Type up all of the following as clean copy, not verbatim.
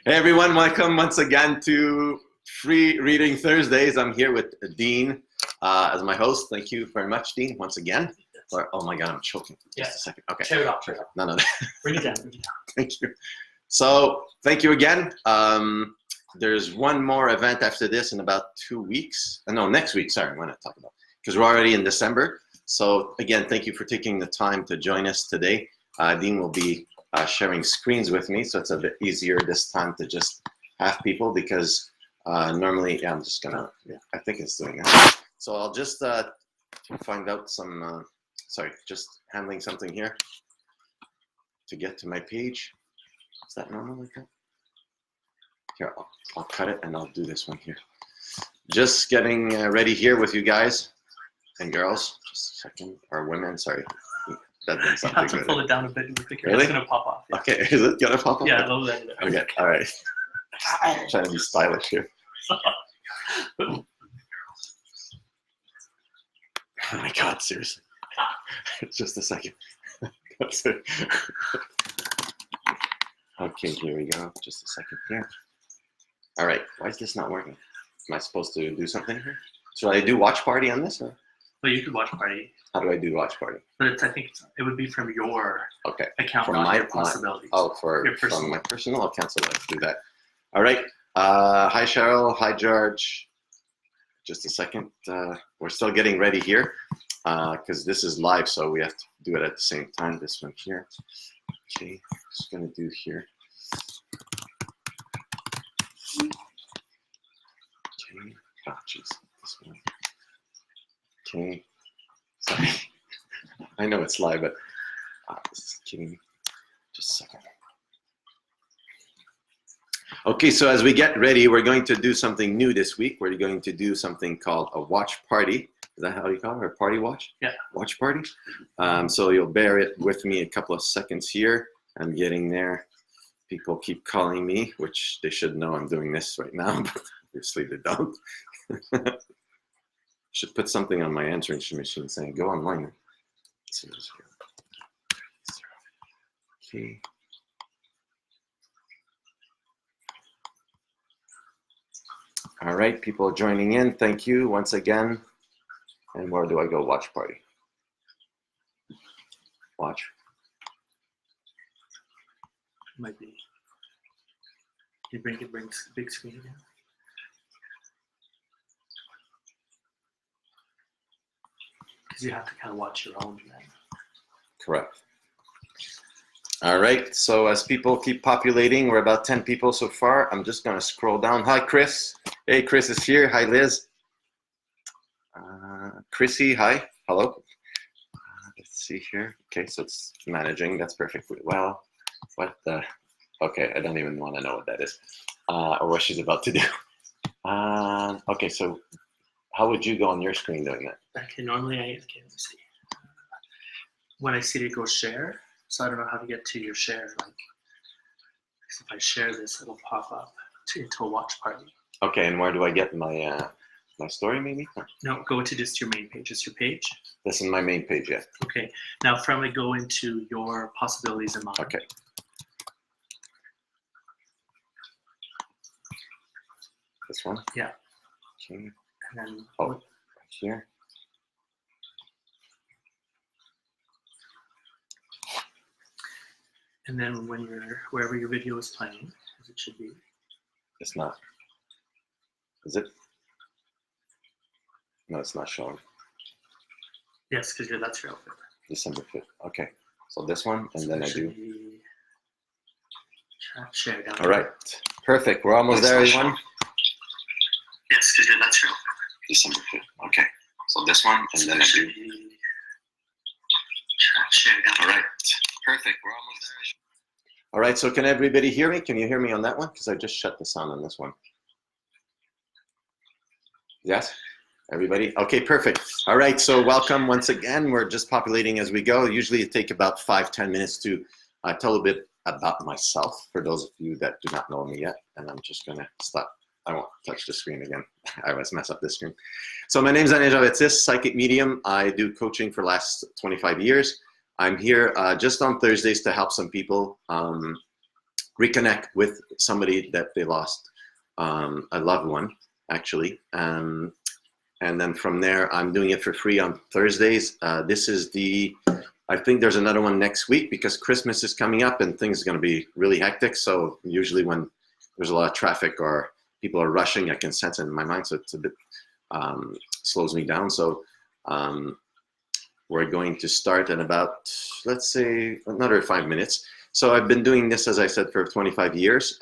Hey everyone, welcome once again to Free Reading Thursdays. I'm here with Dean as my host. Thank you very much, Dean, once again. Oh my God, I'm choking. Just a second. Okay. Tear it off. No. Bring it down. Thank you. So, thank you again. There's one more event after this in about 2 weeks. No, next week. Sorry, I'm going to talk about because we're already in December. So, again, thank you for taking the time to join us today. Dean will be sharing screens with me, so it's a bit easier this time to just have people because normally, I'm just gonna, I think it's doing that. So I'll just find out some, just handling something here to get to my page. Is that normal like that? Here, I'll cut it and I'll do this one here. Just getting ready here with you guys and girls, just a second, or women, sorry. That didn't sound you have too to good. pull it down a bit. It's Really? going to pop off. Yeah. Okay, is it gonna pop up? Yeah, a little bit. Okay, all right. I'm trying to be stylish here. Oh my God, seriously. Just a second. That's it. Okay, here we go. Just a second here. All right, why is this not working? Am I supposed to do something here? Should I do watch party on this? Or? Well, you could watch party. How do I do watch party? But I think it would be from your account, from not your possibilities. From my personal account, so let's do that. All right. Hi, Cheryl. Hi, George. Just a second. We're still getting ready here because this is live, so we have to do it at the same time. This one here. Okay, just gonna do here. Okay. Oh, jeez. This one. Okay. Sorry. I know it's live, but this is kidding me. Just a second. Okay, so as we get ready, we're going to do something new this week. We're going to do something called a watch party. Is that how you call it? Or party watch? Yeah. Watch party. So you'll bear it with me a couple of seconds here. I'm getting there. People keep calling me, which they should know I'm doing this right now, but obviously they don't. Should put something on my answering machine saying go online. Okay. All right, people joining in, thank you once again. And where do I go? Watch party. Watch. Might be. You bring big screen again. Because you have to kind of watch your own then. Correct. All right, so as people keep populating, we're about 10 people so far. I'm just gonna scroll down. Hi, Chris. Hey, Chris is here. Hi, Liz. Chrissy, hi. Hello. Let's see here. Okay, so it's managing. That's perfectly well. What the? Okay, I don't even want to know what that is or what she's about to do. Okay, so how would you go on your screen doing that? Okay, normally let me see. When I see it go share, so I don't know how to get to your share. Like, if I share this, it'll pop up into a watch party. Okay, and where do I get my my story maybe? No, go to just your main page. It's your page. This is my main page, yeah. Okay, now from it, go into your possibilities in mind. Okay. This one? Yeah. Okay. And then right here. And then when wherever your video is playing, as it should be. It's not. Is it? No, it's not showing. Yes, because that's your outfit. December 5th. Okay. So this one, and so then I do. Share down. All right. Perfect. We're almost there, everyone. Yes, because that's your outfit. December 5th. Okay. So this one, and then I do. Share down. All right. Perfect. We're almost there. All right. So can everybody hear me? Can you hear me on that one? Because I just shut the sound on this one. Yes? Everybody? Okay, perfect. All right, so welcome once again. We're just populating as we go. Usually it takes about 5-10 minutes to tell a bit about myself for those of you that do not know me yet. And I'm just gonna stop. I won't touch the screen again. I always mess up the screen. So my name is Jean-Baptiste, psychic medium. I do coaching for the last 25 years. I'm here just on Thursdays to help some people reconnect with somebody that they lost, a loved one, actually. And then from there, I'm doing it for free on Thursdays. This is I think there's another one next week because Christmas is coming up and things are going to be really hectic. So usually when there's a lot of traffic or people are rushing, I can sense it in my mind. So it's a bit, slows me down. So we're going to start in about, let's say, another 5 minutes. So I've been doing this, as I said, for 25 years.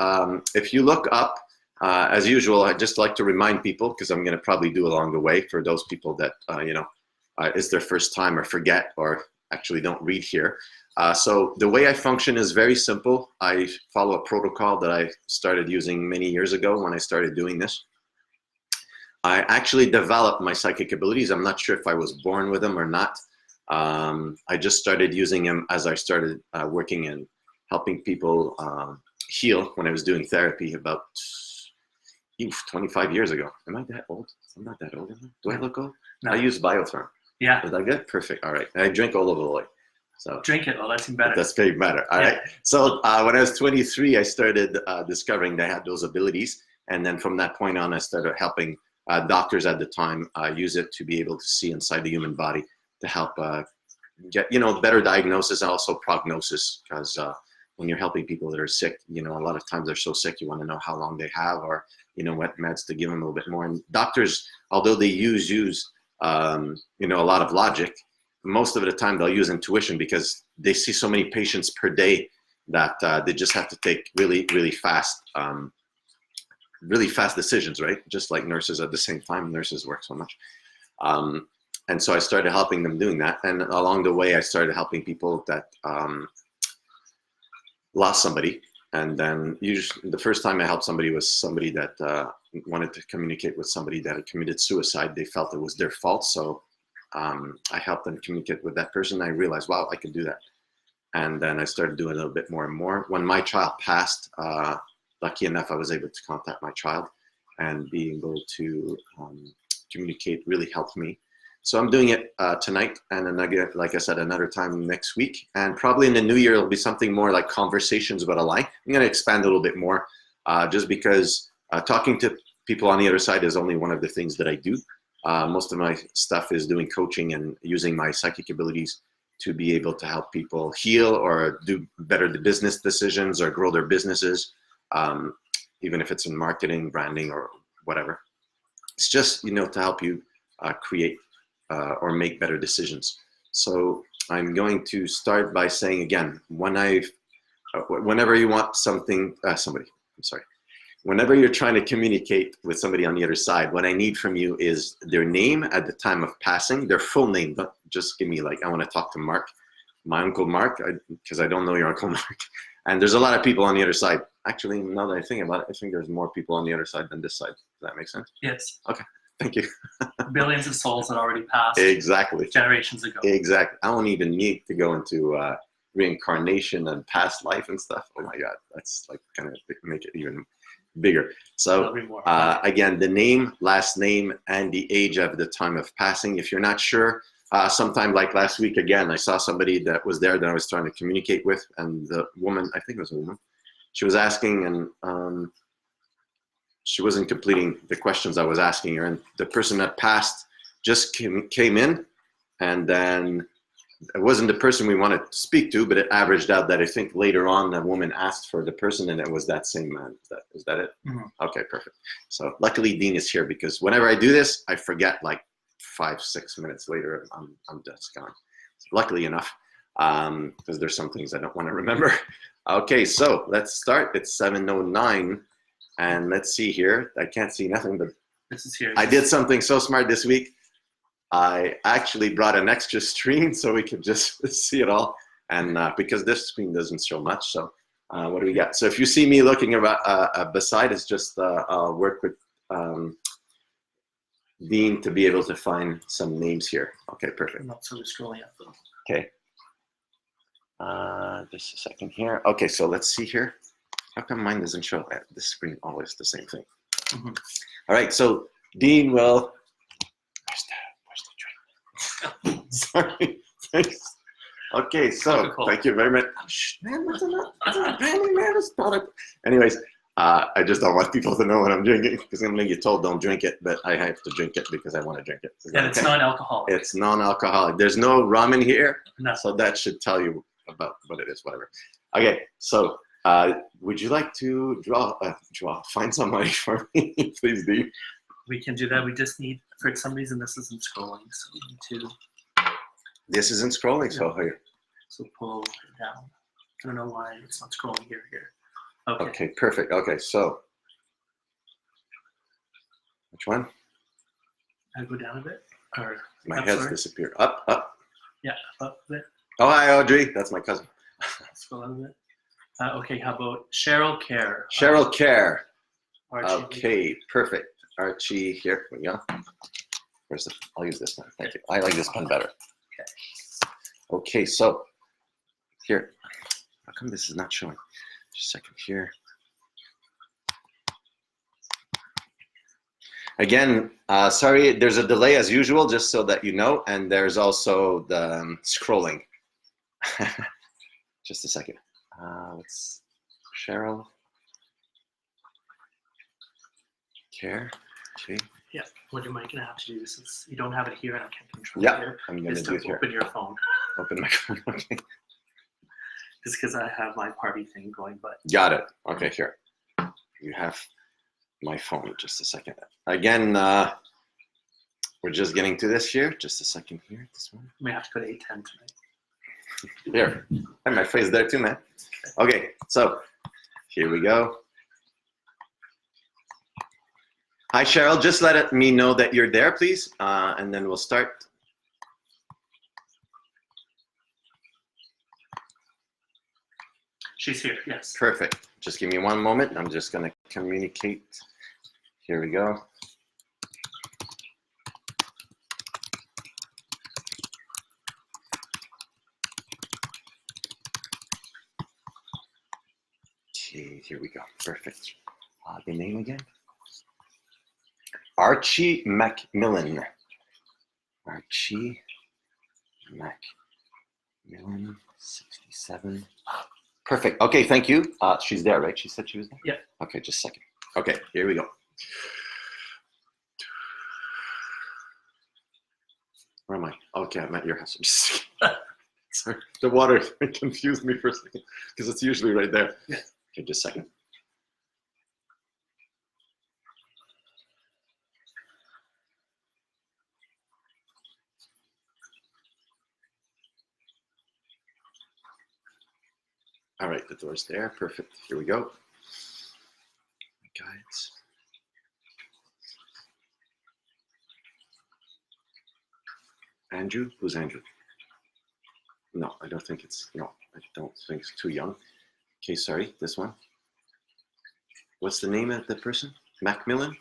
If you look up, as usual, I'd just like to remind people, because I'm going to probably do along the way for those people that, it's their first time or forget or actually don't read here. So the way I function is very simple. I follow a protocol that I started using many years ago when I started doing this. I actually developed my psychic abilities. I'm not sure if I was born with them or not. I just started using them as I started working and helping people heal when I was doing therapy about 25 years ago. Am I that old? I'm not that old. Do I look old? No. I use biotherm. Yeah. Is that good? Perfect. All right. I drink all over the way. So drink it. Oh, that's even better. That's very better. All right. So when I was 23, I started discovering that I had those abilities. And then from that point on, I started helping doctors at the time use it to be able to see inside the human body to help get, better diagnosis and also prognosis. Because when you're helping people that are sick, a lot of times they're so sick, you want to know how long they have or, what meds to give them a little bit more. And doctors, although they use a lot of logic, most of the time they'll use intuition because they see so many patients per day that they just have to take really, really fast decisions, right? Just like nurses at the same time, nurses work so much. And so I started helping them doing that. And along the way, I started helping people that lost somebody. And then usually the first time I helped somebody was somebody that wanted to communicate with somebody that had committed suicide. They felt it was their fault. So I helped them communicate with that person. I realized, wow, I could do that. And then I started doing a little bit more and more. When my child passed, lucky enough, I was able to contact my child, and being able to communicate really helped me. So I'm doing it tonight, and another, like I said, another time next week. And probably in the new year, it'll be something more like conversations about a lie. I'm going to expand a little bit more, just because talking to people on the other side is only one of the things that I do. Most of my stuff is doing coaching and using my psychic abilities to be able to help people heal or do better the business decisions or grow their businesses, even if it's in marketing, branding, or whatever. It's just, to help you create or make better decisions. So I'm going to start by saying again, whenever you want whenever you're trying to communicate with somebody on the other side, what I need from you is their name at the time of passing, their full name. Don't just give me I want to talk to Mark, my Uncle Mark, because I don't know your Uncle Mark. And there's a lot of people on the other side. Actually, now that I think about it, I think there's more people on the other side than this side. Does that make sense? Yes. Okay. Thank you. Billions of souls that already passed. Exactly. Generations ago. Exactly. I don't even need to go into reincarnation and past life and stuff. Oh my God, that's kind of make it even bigger. So again, the name, last name, and the age of the time of passing. If you're not sure, sometime like last week, again, I saw somebody that was there that I was trying to communicate with, and the woman, I think it was a woman, she was asking, and she wasn't completing the questions I was asking her, and the person that passed just came in, and then it wasn't the person we wanted to speak to, but it averaged out that I think later on the woman asked for the person, and it was that same man. Is that it? Mm-hmm. Okay, perfect. So luckily Dean is here, because whenever I do this, I forget 5-6 minutes later, I'm just gone. So luckily enough, because there's some things I don't want to remember. Okay, so let's start. It's 7:09. And let's see here. I can't see nothing, but this is here. I did something so smart this week. I actually brought an extra screen so we could just see it all. And because this screen doesn't show much, so what do we got? So if you see me looking beside, it's just I'll work with Dean to be able to find some names here. Okay, perfect. I'm not so scrolling up though. Okay. Just a second here. Okay, so let's see here. How come mine doesn't show that? This screen always the same thing. Mm-hmm. All right, so Dean will. Where's the drink? Sorry. Thanks. Okay, so Coca-Cola. thank you very much. Oh, man, what's in that penny, man? This product. Anyways, I just don't want people to know what I'm drinking because I'm going to get told don't drink it, but I have to drink it because I want to drink it. And it's non-alcoholic. It's non-alcoholic. There's no rum in here, No. so that should tell you about what it is, whatever. Okay, so would you like to find somebody for me? Please do. We can do that. We just need, for some reason, this isn't scrolling, so we need to. This isn't scrolling, so here. So pull it down. I don't know why it's not scrolling here. Okay. Okay, perfect. Okay, so which one? I go down a bit, or My head's disappeared. Up. Yeah, up a bit. Oh, hi, Audrey. That's my cousin. Scroll down a bit. Okay, how about Cheryl Care? Cheryl Care. Archie. Okay, perfect. Archie, here we go. Where's the? I'll use this one. Thank you. I like this pen better. Okay, so here. How come this is not showing? Just a second here. Again, sorry, there's a delay as usual, just so that you know, and there's also the scrolling. Just a second. Let's Cheryl Care. Okay. Yeah. What am I gonna have to do? Since you don't have it here and I can't control Yeah, it, I'm gonna is do to it here. open your phone. Open my phone. Okay. Just because I have my party thing going, but Got it. Okay, here. You have my phone. Just a second. Again, we're just getting to this here. Just a second here. This one. I may have to go to 8:10 tonight. Here. I have my face there too, man. Okay, so here we go. Hi, Cheryl. Just let me know that you're there, please, and then we'll start. She's here. Yes. Perfect. Just give me one moment. I'm just going to communicate. Here we go. Okay, here we go. Perfect. The name again? Archie Macmillan. Archie Macmillan, 67. Perfect. Okay, thank you. She's there, right? She said she was there? Yeah. Okay, just a second. Okay, here we go. Where am I? Okay, I'm at your house. Sorry, the water confused me for a second because it's usually right there. Yeah. Okay, just a second. All right, the door's there. Perfect. Here we go. Guides. Andrew? Who's Andrew? No, I don't think it's, no, I don't think it's too young. Okay, sorry, this one. What's the name of the person? Macmillan?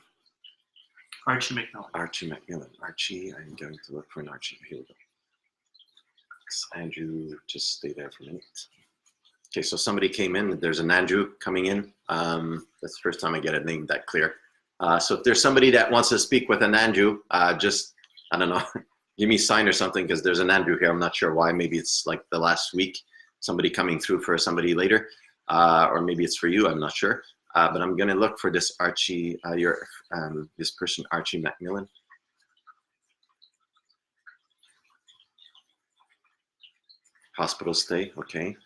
Archie McMillan. Archie Macmillan. Archie, I'm going to look for an Archie. Here we go. It's Andrew, just stay there for a minute. Okay, so somebody came in. There's an Andrew coming in. That's the first time I get a name that clear. So if there's somebody that wants to speak with an Andrew, just, I don't know, give me a sign or something because there's an Andrew here. I'm not sure why. Maybe it's like the last week, somebody coming through for somebody later, or maybe it's for you. I'm not sure. But I'm going to look for this Archie, this person, Archie Macmillan. Hospital stay, okay.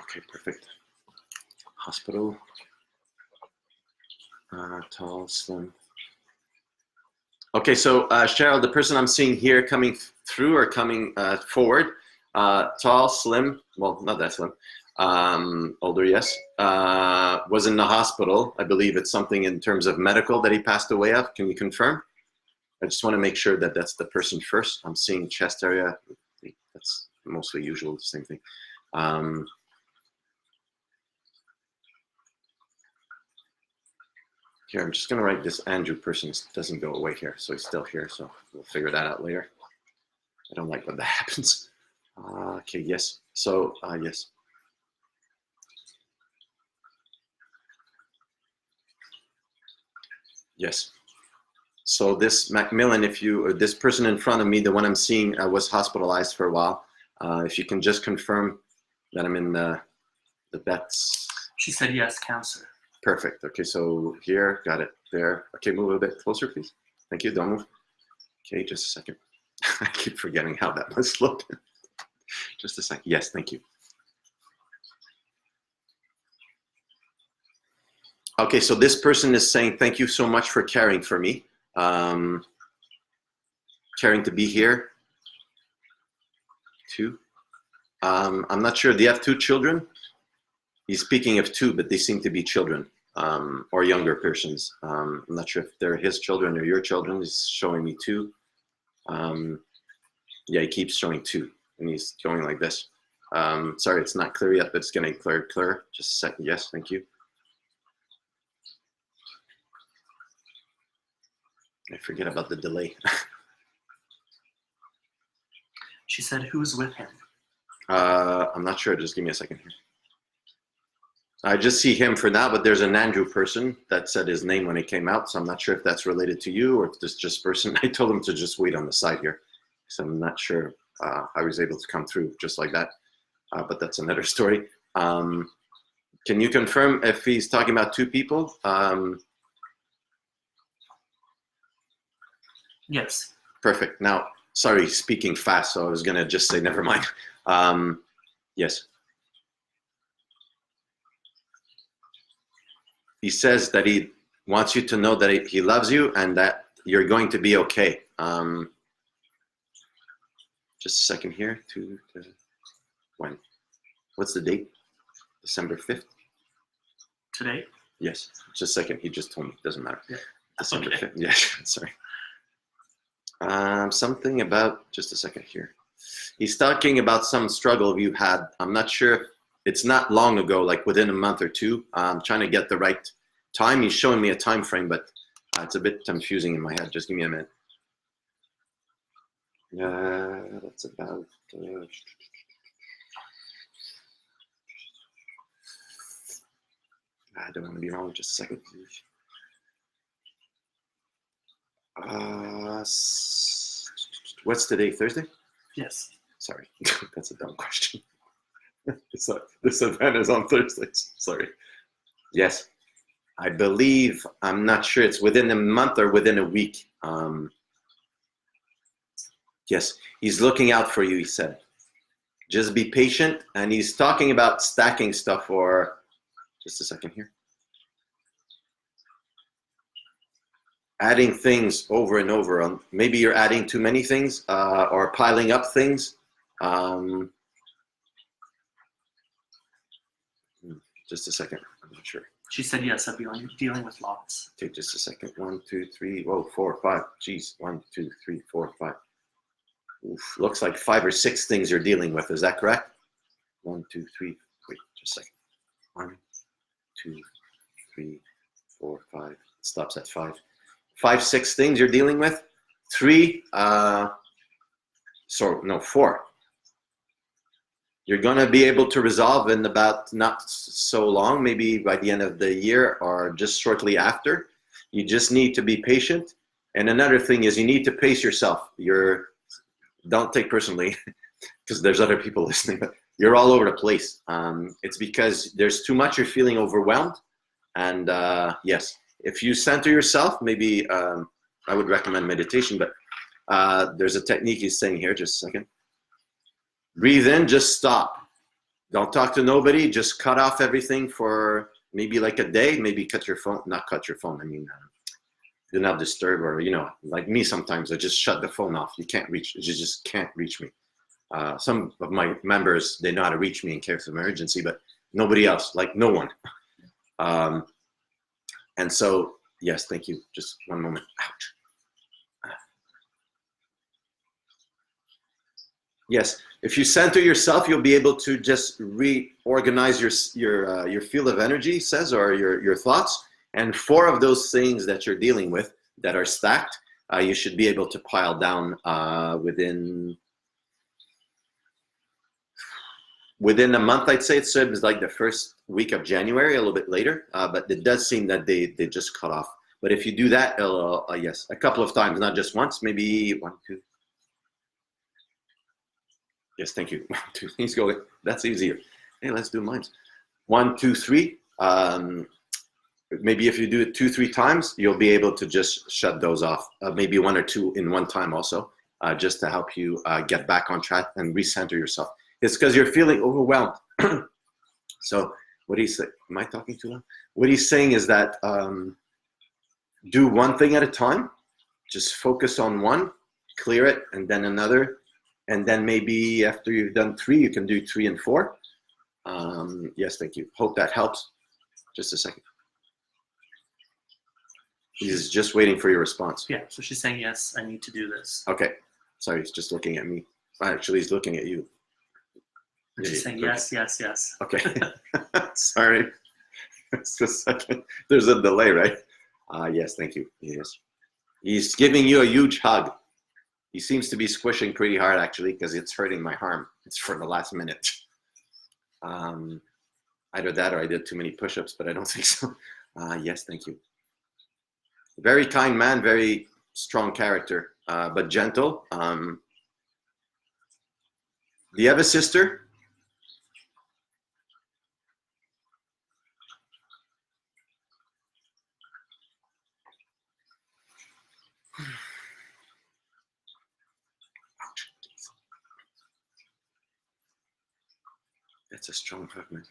Okay, perfect. Hospital. Tall, slim. Okay, so Cheryl, the person I'm seeing here coming through or coming forward, tall, slim, well, not that slim, older, yes, was in the hospital. I believe it's something in terms of medical that he passed away of. Can you confirm? I just want to make sure that that's the person first. I'm seeing chest area. That's mostly usual, the same thing. Here, I'm just going to write this Andrew person doesn't go away here, so he's still here, so we'll figure that out later. I don't like when that happens. Okay, yes. So, yes. Yes. So this Macmillan, or this person in front of me, the one I'm seeing, was hospitalized for a while. If you can just confirm that I'm in the bets. She said yes, cancer. Perfect. Okay, so here, got it. There. Okay, move a bit closer, please. Thank you. Don't move. Okay, just a second. I keep forgetting how that must look. Just a second. Yes, thank you. Okay, so this person is saying, thank you so much for caring for me. Caring to be here. 2. I'm not sure. Do you have 2 children? He's speaking of 2, but they seem to be children, or younger persons. I'm not sure if they're his children or your children. He's showing me 2. Yeah, he keeps showing 2, and he's going like this. Sorry, it's not clear yet, but it's getting clearer. Just a second. Yes, thank you. I forget about the delay. She said, who's with him? I'm not sure. Just give me a second here. I just see him for now, but there's an Andrew person that said his name when it came out, so I'm not sure if that's related to you or if this just person. I told him to just wait on the side here, so I'm not sure how he was able to come through just like that, but that's another story. Can you confirm if he's talking about 2 people? Yes. Perfect. Now, sorry, speaking fast, so I was going to just say never mind. Yes. He says that he wants you to know that he loves you and that you're going to be okay. Just a second here. 2 to 1. What's the date? December 5th? Today? Yes. Just a second. He just told me. Doesn't matter. Yeah. December 5th. Yeah, sorry. Something about, just a second here. He's talking about some struggle you had. I'm not sure if it's not long ago, like within a month or 2. I'm trying to get the right time. He's showing me a time frame, but it's a bit confusing in my head. Just give me a minute. That's about... I don't want to be wrong. Just a second, please. What's today? Thursday? Yes. Sorry, that's a dumb question. This event is on Thursdays. Sorry. Yes, I believe. I'm not sure. It's within a month or within a week. Yes, he's looking out for you. He said, "Just be patient." And he's talking about stacking stuff. Or just a second here. Adding things over and over. Maybe you're adding too many things or piling up things. Just a second. I'm not sure. She said yes. I've been dealing with lots. Okay, just a second. 1, 2, 3. Whoa, 4, 5. Jeez. 1, 2, 3, 4, 5. Oof, looks like 5 or 6 things you're dealing with. Is that correct? 1, 2, 3. Wait, just a second. 1, 2, 3, 4, 5. It stops at 5. 5, 6 things you're dealing with. 3. 4. You're going to be able to resolve in about not so long, maybe by the end of the year or just shortly after. You just need to be patient. And another thing is you need to pace yourself. Don't take personally, because there's other people listening, but you're all over the place. It's because there's too much, you're feeling overwhelmed. And yes, if you center yourself, maybe I would recommend meditation, but there's a technique he's saying here, just a second. Breathe in, just stop. Don't talk to nobody, just cut off everything for maybe like a day, maybe cut your phone, not cut your phone, I mean, do not disturb, or, like me sometimes, I just shut the phone off. You just can't reach me. Some of my members, they know how to reach me in case of emergency, but nobody else, like no one. And so, yes, thank you. Just one moment. Ouch. Yes, if you center yourself, you'll be able to just reorganize your field of energy, says, or your thoughts. And 4 of those things that you're dealing with that are stacked, you should be able to pile down within within a month, I'd say it's like the first week of January, a little bit later. But it does seem that they just cut off. But if you do that, it'll, yes, a couple of times, not just once, maybe 1, 2. Yes, thank you. 1, 2. He's going. That's easier. Hey, let's do mine. 1, 2, 3. Maybe if you do it 2, 3 times, you'll be able to just shut those off. Maybe 1 or 2 in one time also, just to help you get back on track and recenter yourself. It's because you're feeling overwhelmed. So what he's saying, am I talking too loud? What he's saying is that do one thing at a time. Just focus on one, clear it, and then another. And then maybe after you've done 3, you can do 3 and 4. Yes, thank you. Hope that helps. Just a second. He's just waiting for your response. Yeah, so she's saying, yes, I need to do this. Okay. Sorry, he's just looking at me. Actually, he's looking at you. And she's saying, yes, yes, yes. Okay. Sorry. It's just a second. There's a delay, right? Yes, thank you. Yes. He's giving you a huge hug. He seems to be squishing pretty hard, actually, because it's hurting my arm. It's for the last minute. Either that or I did too many push-ups, but I don't think so. Yes, thank you. Very kind man, very strong character, but gentle. Do you have a sister? That's a strong hug, man.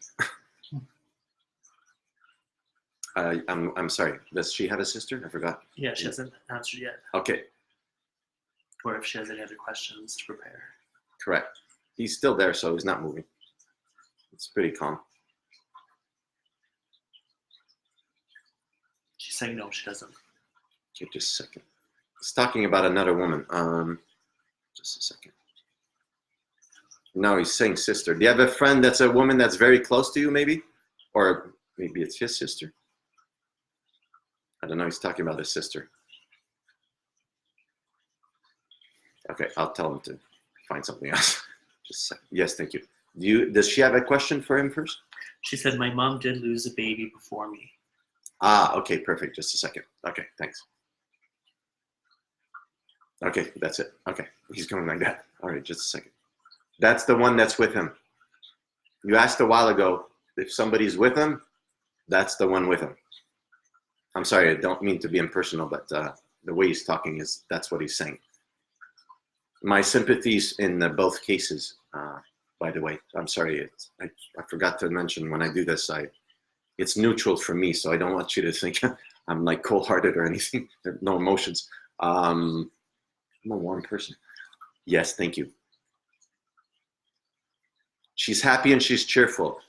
I'm sorry. Does she have a sister? I forgot. Yeah, she hasn't answered yet. Okay. Or if she has any other questions to prepare. Correct. He's still there, so he's not moving. It's pretty calm. She's saying no, she doesn't. Okay, just a second. He's talking about another woman. Just a second. No, he's saying sister. Do you have a friend that's a woman that's very close to you, maybe? Or maybe it's his sister. I don't know. He's talking about his sister. Okay, I'll tell him to find something else. Just a second. Yes, thank you. Does she have a question for him first? She said, my mom did lose a baby before me. Okay, perfect. Just a second. Okay, thanks. Okay, that's it. Okay, he's going like that. All right, just a second. That's the one that's with him. You asked a while ago if somebody's with him, that's the one with him. I'm sorry, I don't mean to be impersonal, but the way he's talking that's what he's saying. My sympathies in both cases, by the way. I'm sorry, I forgot to mention when I do this, it's neutral for me, so I don't want you to think I'm like cold-hearted or anything. There are no emotions. I'm a warm person. Yes, thank you. She's happy and she's cheerful.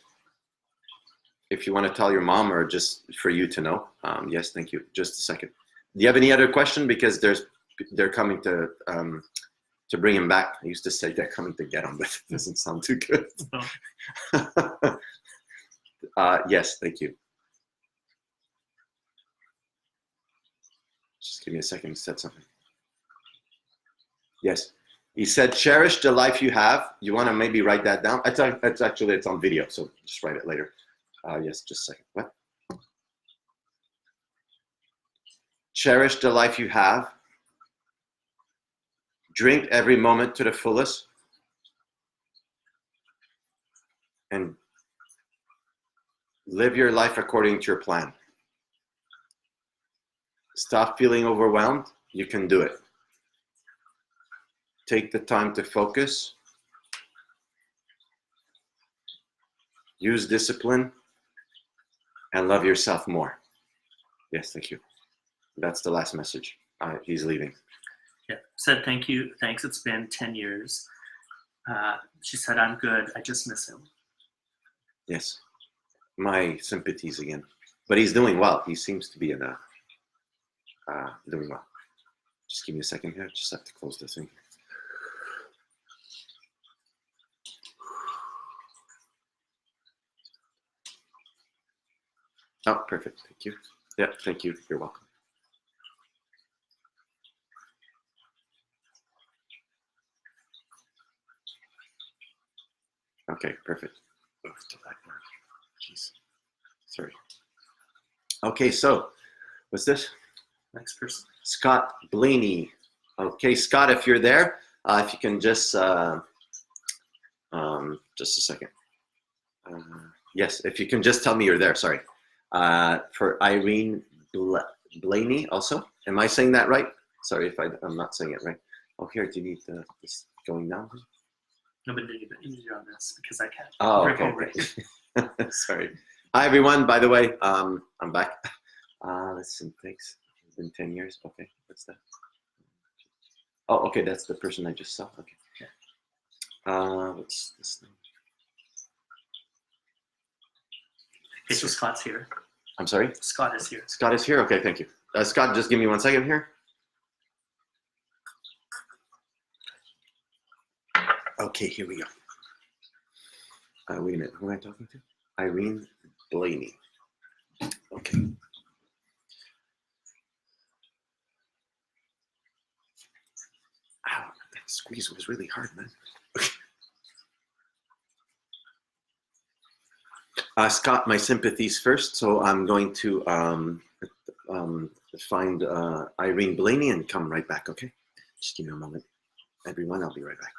If you want to tell your mom or just for you to know. Yes, thank you. Just a second. Do you have any other question? Because they're coming to bring him back. I used to say they're coming to get him, but it doesn't sound too good. No. Yes, thank you. Just give me a second. He said something. Yes. He said, cherish the life you have. You want to maybe write that down? It's on video, so just write it later. Yes, just a second. What? Cherish the life you have. Drink every moment to the fullest. And live your life according to your plan. Stop feeling overwhelmed. You can do it. Take the time to focus. Use discipline. And love yourself more. Yes, thank you. That's the last message. He's leaving. Yeah, said thank you. Thanks, it's been 10 years. She said, I'm good. I just miss him. Yes. My sympathies again. But he's doing well. He seems to be doing well. Just give me a second here. Just have to close the thing. Oh, perfect. Thank you. Yeah, thank you. You're welcome. Okay, perfect. Jeez. Sorry. Okay, so what's this? Next person. Scott Blaney. Okay, Scott, if you're there, if you can just a second. Yes, if you can just tell me you're there. Sorry. For Irene Blaney also. Am I saying that right? Sorry if I'm not saying it right. Oh, here, do you need this going down? No, but you're on this because I can't. Oh, okay. Sorry. Hi, everyone. By the way, I'm back. Let's see. Thanks. It's been 10 years. Okay. What's that? Oh, okay. That's the person I just saw. Okay. What's this name? Okay, so Scott's here. I'm sorry? Scott is here. Scott is here? Okay, thank you. Scott, just give me 1 second here. Okay, here we go. Wait a minute. Who am I talking to? Irene Blaney. Okay. Ow, that squeeze was really hard, man. Scott, my sympathies first. So I'm going to find Irene Blaney and come right back, okay? Just give me a moment. Everyone, I'll be right back.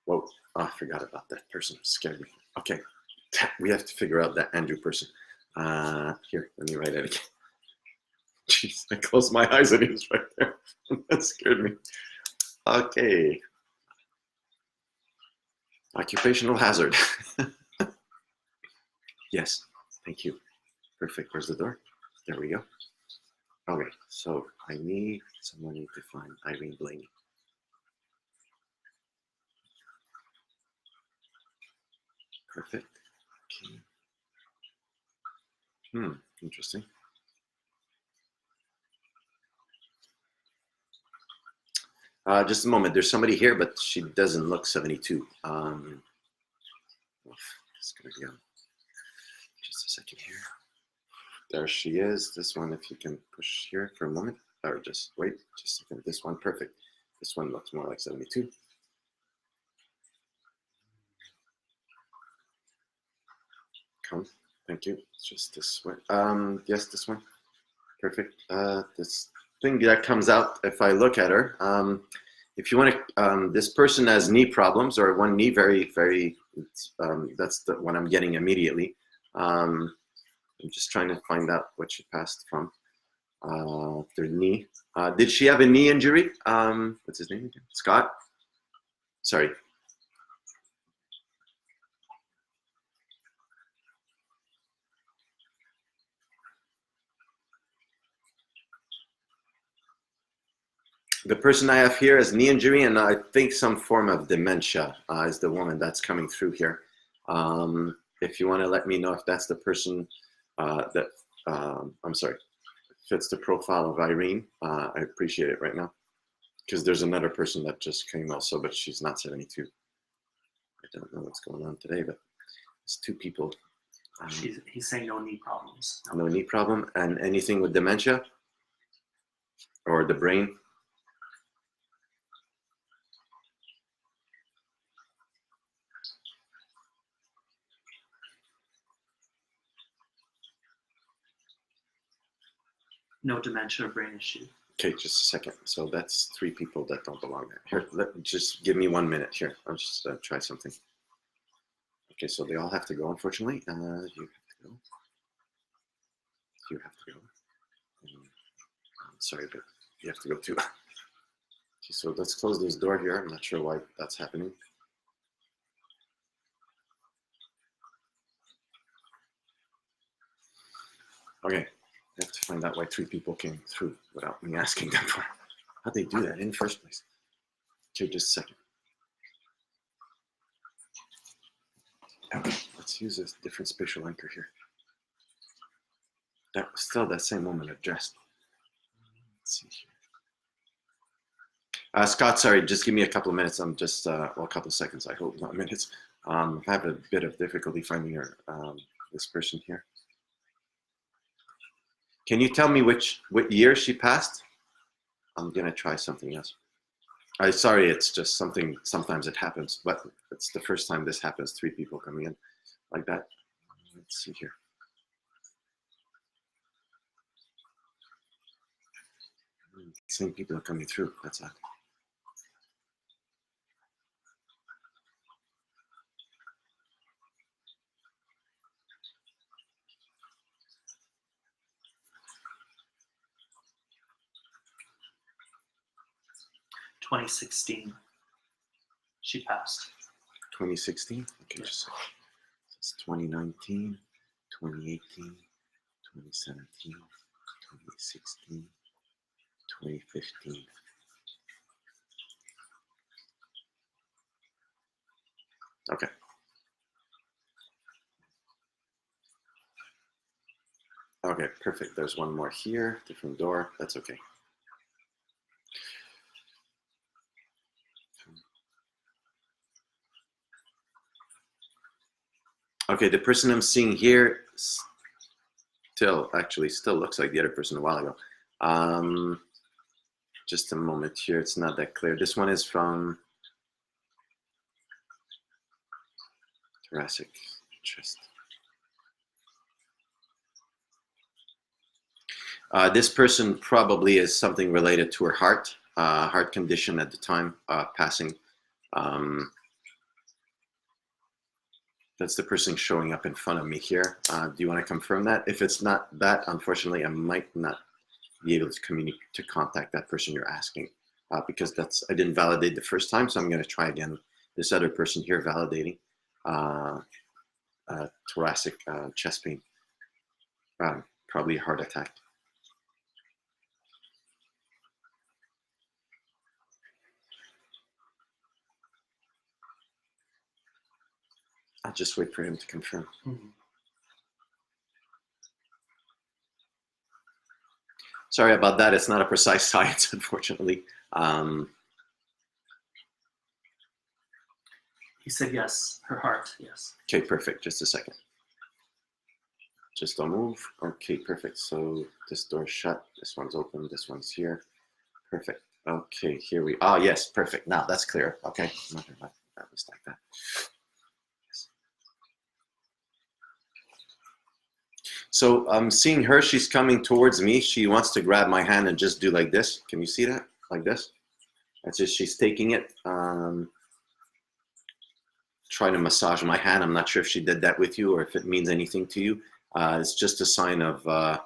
Whoa, oh, I forgot about that person. It scared me. Okay, we have to figure out that Andrew person. Here, let me write it again. Jeez, I closed my eyes and he was right there. That scared me. Okay. Occupational hazard. Yes, thank you. Perfect. Where's the door? There we go. Okay, so I need someone to find Irene Blaney. Perfect. Okay. Interesting. Just a moment. There's somebody here, but she doesn't look 72. It's gonna be on. Just a second here. There she is. This one, if you can push here for a moment, or just wait, just a second. This one, perfect. This one looks more like 72. Come, thank you. It's just this one. Yes, this one. Perfect. This thing that comes out if I look at her. If you want to, this person has knee problems, or one knee very, very. That's the one I'm getting immediately. I'm just trying to find out what she passed from. Their knee. Did she have a knee injury? What's his name again? Scott? Sorry. The person I have here has knee injury, and I think some form of dementia is the woman that's coming through here. If you want to let me know if that's the person that, I'm sorry, fits the profile of Irene, I appreciate it right now. Because there's another person that just came also, but she's not 72. I don't know what's going on today, but it's two people. He's saying no knee problems. No knee problem, and anything with dementia or the brain. No dementia or brain issue. Okay, just a second. So that's 3 people that don't belong there. Here, just give me 1 minute here. I'll just try something. Okay, so they all have to go, unfortunately. You have to go. You have to go. I'm sorry, but you have to go too. Okay, so let's close this door here. I'm not sure why that's happening. Okay, I have to find out why 3 people came through without me asking them for. How'd they do that in the first place? Okay, just a second. Okay, let's use a different spatial anchor here. That was still that same woman addressed. Let's see here. Scott, sorry, just give me a couple of minutes. I'm just, well, a couple of seconds, I hope, not minutes. I have a bit of difficulty finding her, this person here. Can you tell me what year she passed? I'm gonna try something else. Sorry, it's just something, sometimes it happens, but it's the first time this happens, 3 people coming in like that. Let's see here. Same people are coming through, that's odd. "2016, she passed." 2016? Okay, Yeah. just a second. It's 2019, 2018, 2017, 2016, 2015. Okay. Okay, perfect. There's one more here, different door. That's okay. Okay, the person I'm seeing here still looks like the other person a while ago. Just a moment here. It's not that clear. This one is from thoracic chest. This person probably is something related to her heart condition at the time, passing. That's the person showing up in front of me here. Do you want to confirm that? If it's not that, unfortunately, I might not be able to contact that person you're asking, because I didn't validate the first time, so I'm going to try again. This other person here validating thoracic chest pain, probably a heart attack. I'll just wait for him to confirm. Mm-hmm. Sorry about that. It's not a precise science, unfortunately. He said yes, her heart, yes. Okay, perfect. Just a second. Just don't move. Okay, perfect. So this door's shut. This one's open. This one's here. Perfect. Okay, here we are. Oh, yes, perfect. Now that's clear. Okay, not gonna let that was like that. Yes. So I'm seeing her. She's coming towards me. She wants to grab my hand and just do like this. Can you see that? Like this? That's just, she's taking it. Try to massage my hand. I'm not sure if she did that with you or if it means anything to you. It's just a sign of, I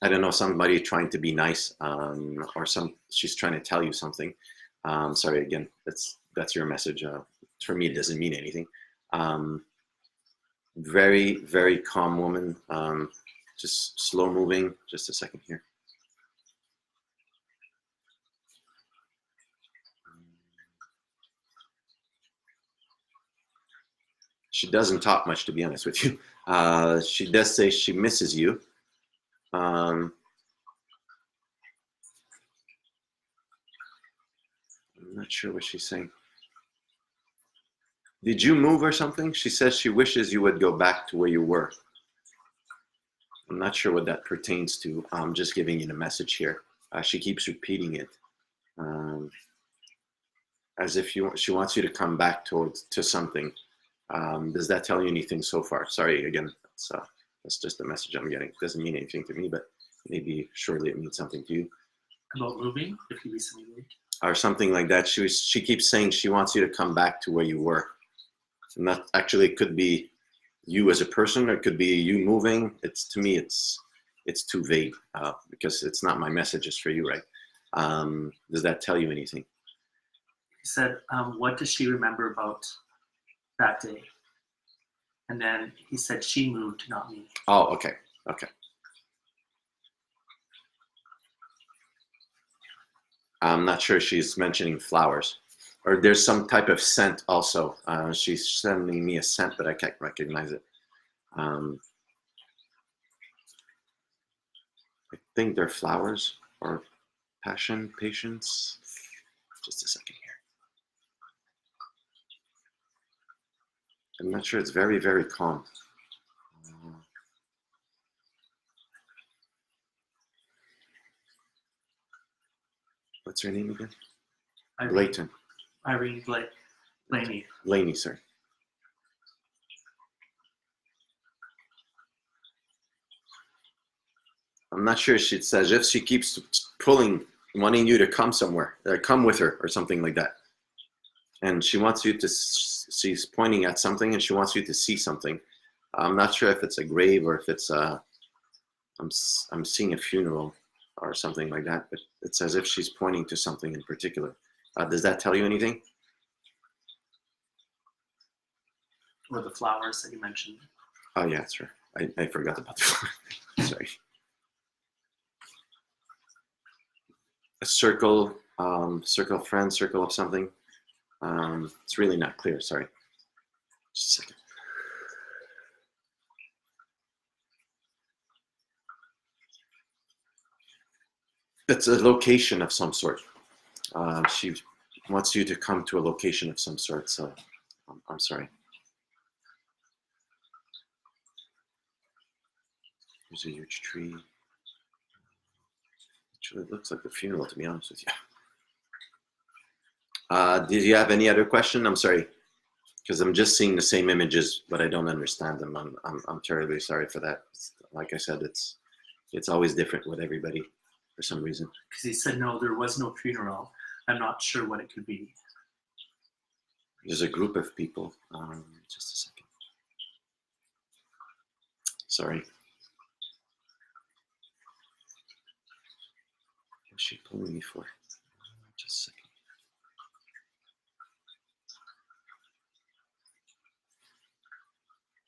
don't know, somebody trying to be nice, or she's trying to tell you something. Sorry, again, that's your message. For me, it doesn't mean anything. Very, very calm woman. Just slow moving. Just a second here. She doesn't talk much, to be honest with you. She does say she misses you. I'm not sure what she's saying. Did you move or something? She says she wishes you would go back to where you were. I'm not sure what that pertains to. I'm just giving you the message here. She keeps repeating it, as if she wants you to come back to something. Does that tell you anything so far? Sorry, again, that's just the message I'm getting. It doesn't mean anything to me, but maybe surely it means something to you. About moving, if you recently moved? Or something like that. She keeps saying she wants you to come back to where you were. And that actually, it could be you as a person, or it could be you moving. To me, it's too vague, because it's not my message, it's for you, right? Does that tell you anything? He said, what does she remember about that day? And then he said she moved, not me. Oh, okay. Okay. I'm not sure she's mentioning flowers. Or there's some type of scent also. She's sending me a scent, but I can't recognize it. I think they're flowers or passion, patience. Just a second here. I'm not sure. It's very, very calm. What's her name again? Blayton. Irene Blaney. Blaney, sorry. I'm not sure. It's as if she keeps pulling, wanting you to come somewhere, come with her or something like that. And she wants you to, she's pointing at something and she wants you to see something. I'm not sure if it's a grave or if it's I'm seeing a funeral or something like that, but it's as if she's pointing to something in particular. Does that tell you anything? Or the flowers that you mentioned. Oh yeah, that's right. I forgot about the flowers. Sorry. A circle, circle of friends, circle of something. It's really not clear, sorry. Just a second. It's a location of some sort. She wants you to come to a location of some sort, so I'm sorry. There's a huge tree. Actually, it looks like a funeral, to be honest with you. Did you have any other question? I'm sorry, because I'm just seeing the same images, but I don't understand them. I'm terribly sorry for that. Like I said, it's always different with everybody for some reason. Because he said no, there was no funeral. I'm not sure what it could be. There's a group of people. Just a second. Sorry. What's she pulling me for? Just a second.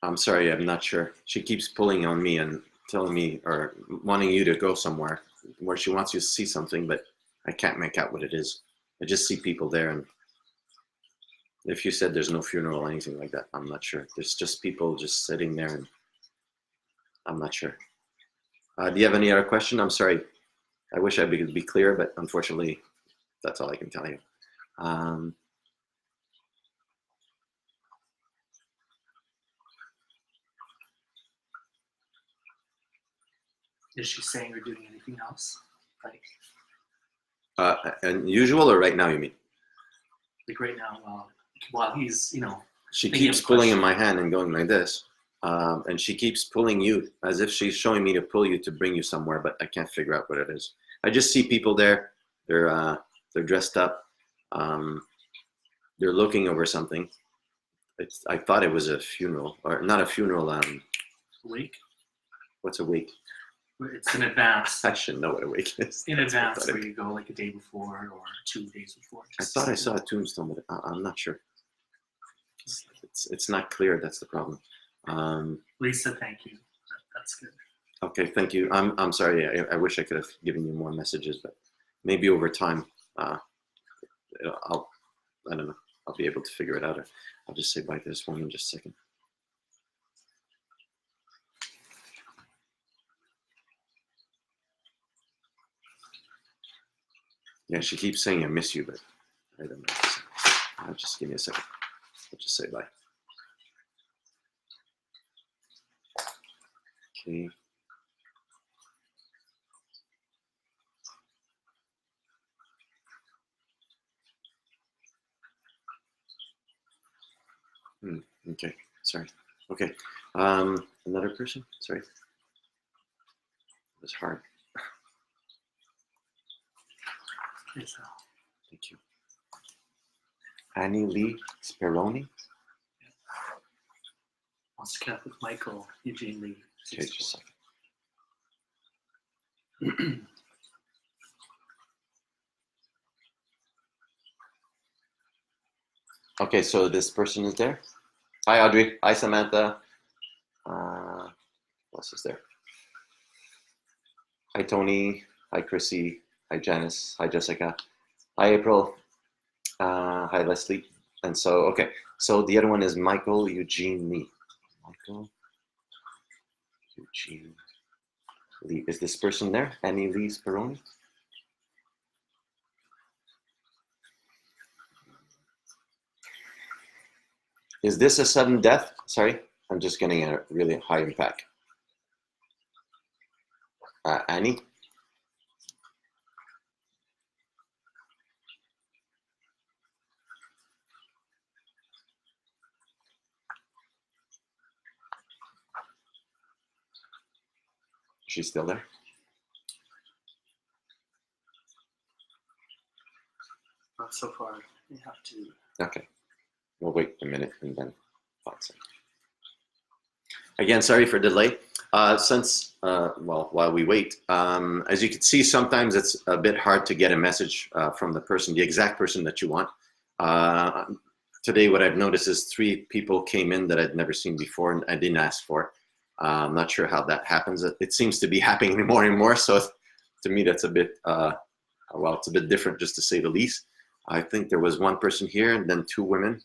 I'm sorry, I'm not sure. She keeps pulling on me and telling me or wanting you to go somewhere where she wants you to see something, but I can't make out what it is. I just see people there, and if you said there's no funeral or anything like that, I'm not sure. There's just people just sitting there, and I'm not sure. Do you have any other question? I'm sorry. I wish I could be clear, but unfortunately, that's all I can tell you. Is she saying or doing anything else? Like Unusual or right now, you mean? Like right now, while he's, She keeps pulling in my hand and going like this. And she keeps pulling you as if she's showing me to pull you to bring you somewhere, but I can't figure out what it is. I just see people there. They're dressed up. They're looking over something. I thought it was a funeral, or not a funeral. Wake? What's a wake? It's in advance. I should know what a wake is. In advance, where you go like a day before or 2 days before. I thought I saw a tombstone, but I'm not sure. It's not clear. That's the problem. Lisa, thank you. That's good. Okay, thank you. I'm sorry. I wish I could have given you more messages, but maybe over time, I don't know. I'll be able to figure it out. I'll just say bye to this woman in just a second. Yeah, she keeps saying I miss you, but I don't know. Just give me a second. I'll just say bye. Okay. Okay, sorry. Okay, another person? Sorry. It was hard. Thank you. Annie Lee Speroni? Wants to connect with Michael Eugene Lee. Okay, just a second. Okay, so this person is there. Hi, Audrey. Hi, Samantha. What else is there? Hi, Tony. Hi, Chrissy. Hi, Janice. Hi, Jessica. Hi, April. Hi, Leslie. And so, okay. So the other one is Michael Eugene Lee. Michael Eugene Lee. Is this person there? Annie Lee Speroni? Is this a sudden death? Sorry, I'm just getting a really high impact. Annie? She's still there? Not so far. You have to. Okay. We'll wait a minute and then find some. Again, sorry for delay. While we wait, as you can see, sometimes it's a bit hard to get a message from the person, the exact person that you want. Today, what I've noticed is 3 people came in that I'd never seen before and I didn't ask for. I'm not sure how that happens. It seems to be happening more and more. So to me, that's a bit, it's a bit different, just to say the least. I think there was 1 person here and then 2 women.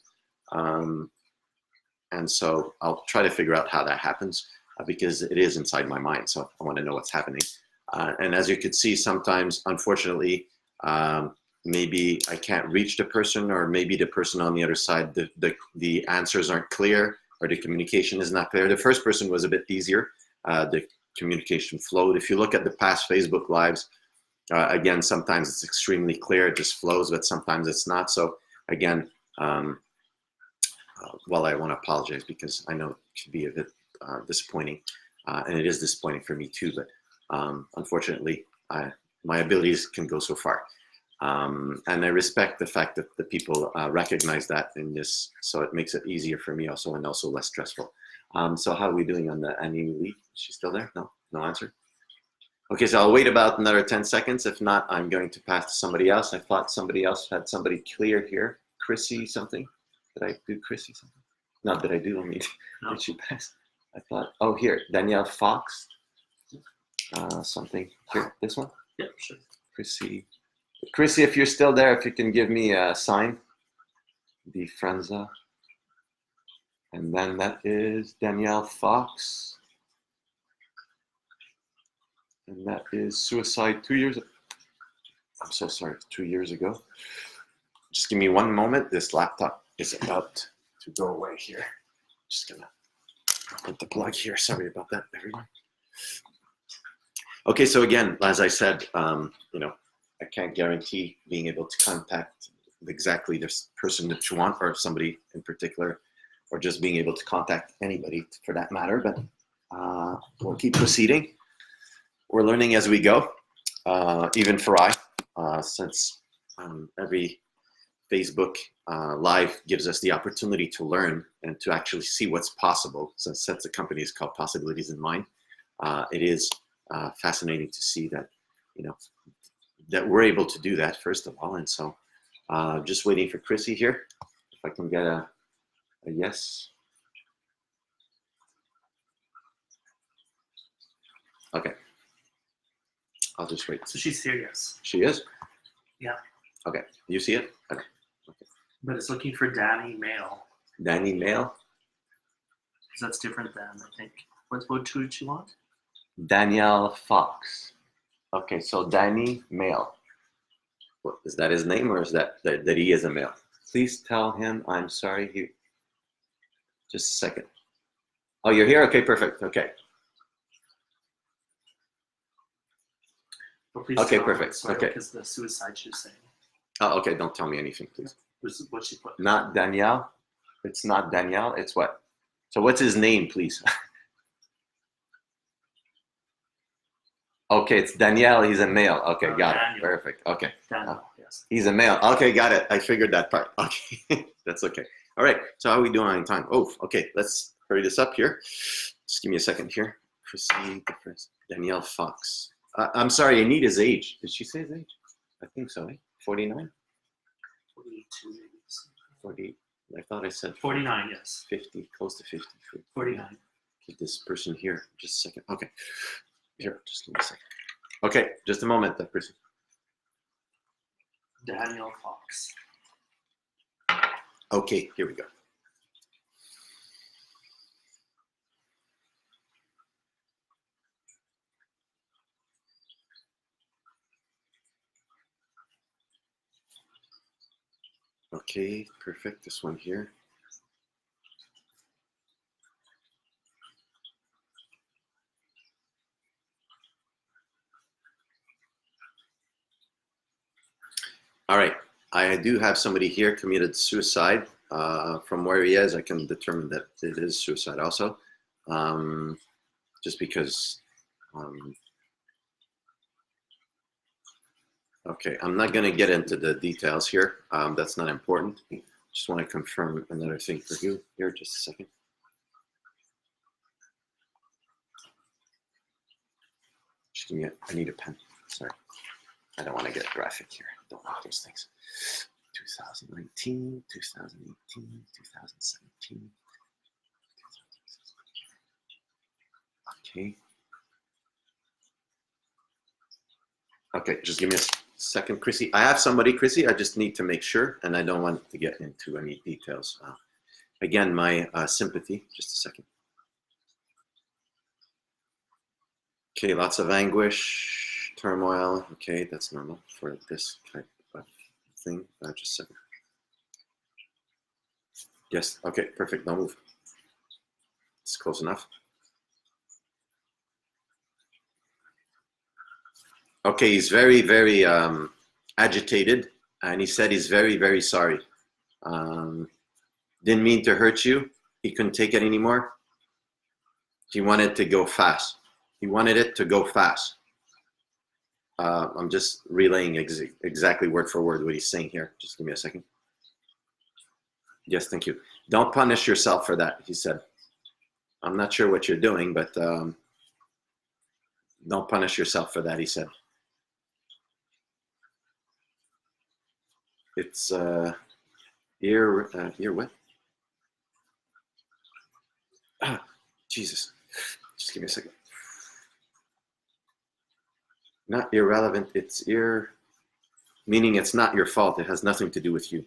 And so I'll try to figure out how that happens because it is inside my mind. So I want to know what's happening. And as you could see, sometimes, unfortunately, maybe I can't reach the person, or maybe the person on the other side, the answers aren't clear, or the communication is not clear. The first person was a bit easier. The communication flowed. If you look at the past Facebook Lives, again, sometimes it's extremely clear, it just flows, but sometimes it's not. So again, I want to apologize because I know it can be a bit disappointing, and it is disappointing for me too, but unfortunately, my abilities can go so far. And I respect the fact that the people recognize that in this, so it makes it easier for me also, and also less stressful. So how are we doing on the Annie Lee? Is she still there? No answer. Okay, so I'll wait about another 10 seconds. If not, I'm going to pass to somebody else. I thought somebody else had somebody clear here. Chrissy something. Did I do Chrissy something? No, did I do? I mean, no. Did she pass? I thought, oh, here, Danielle Fox. Something here, this one? Yeah, sure. Chrissy, if you're still there, if you can give me a sign. Di Franza. And then that is Danielle Fox. And that is suicide 2 years ago. I'm so sorry, 2 years ago. Just give me one moment. This laptop is about to go away here. Just gonna put the plug here. Sorry about that, everyone. Okay, so again, as I said, I can't guarantee being able to contact exactly this person that you want, or somebody in particular, or just being able to contact anybody for that matter, but we'll keep proceeding. We're learning as we go, even for since every Facebook Live gives us the opportunity to learn and to actually see what's possible, since the company is called Possibilities in Mind. It is fascinating to see that, that we're able to do that, first of all. And so just waiting for Chrissy here. If I can get a yes. Okay. I'll just wait. So she's here, yes. She is? Yeah. Okay. You see it? Okay. But it's looking for Danny Mail. Danny Mail? Because that's different than, I think. What two did you want? Danielle Fox. Okay, so Danny Mail. What, is that his name, or is that he is a male? Please tell him I'm sorry. Just a second. Oh, you're here? Okay, perfect. Okay. Okay, perfect. Sorry, okay. Because the suicide she's saying. Oh, okay. Don't tell me anything, please. What she put. Not Danielle. It's not Danielle. It's what? So what's his name, please? Okay, it's Danielle. He's a male. Okay, got Daniel. it. Perfect. Okay. Daniel, yes. He's a male. Okay, got it. I figured that part. Okay, that's okay. All right. So how are we doing on time? Oh, okay. Let's hurry this up here. Just give me a second here. Proceed. Danielle Fox. I'm sorry. I need his age. Did she say his age? I think so. 49. 42. 40. I thought I said 49. Yes. 50. Close to 50. 49. Get this person here. Just a second. Okay. Here, just give me a second. Okay, just a moment, that person. Daniel Fox. Okay, here we go. Okay, perfect. This one here. All right, I do have somebody here committed suicide. From where he is, I can determine that it is suicide also. Just because Um, okay, I'm not going to get into the details here. That's not important. Just want to confirm another thing for you here. Just a second. Just give me I need a pen. Sorry. I don't want to get graphic here. Don't want those things. 2019, 2018, 2017. Okay. Okay, just give me a second, Chrissy. I have somebody, Chrissy. I just need to make sure, and I don't want to get into any details. Again, my sympathy. Just a second. Okay, lots of anguish, turmoil. Okay, that's normal for this type of thing. Just a second. Yes, okay, perfect. Don't move. It's close enough. Okay, he's very, very agitated, and he said he's very, very sorry. Didn't mean to hurt you. He couldn't take it anymore. He wanted to go fast. He wanted it to go fast. I'm just relaying exactly word for word what he's saying here. Just give me a second. Yes, thank you. Don't punish yourself for that, he said. I'm not sure what you're doing, but don't punish yourself for that, he said. It's ear what? Jesus. Just give me a second. Not irrelevant, it's meaning it's not your fault. It has nothing to do with you.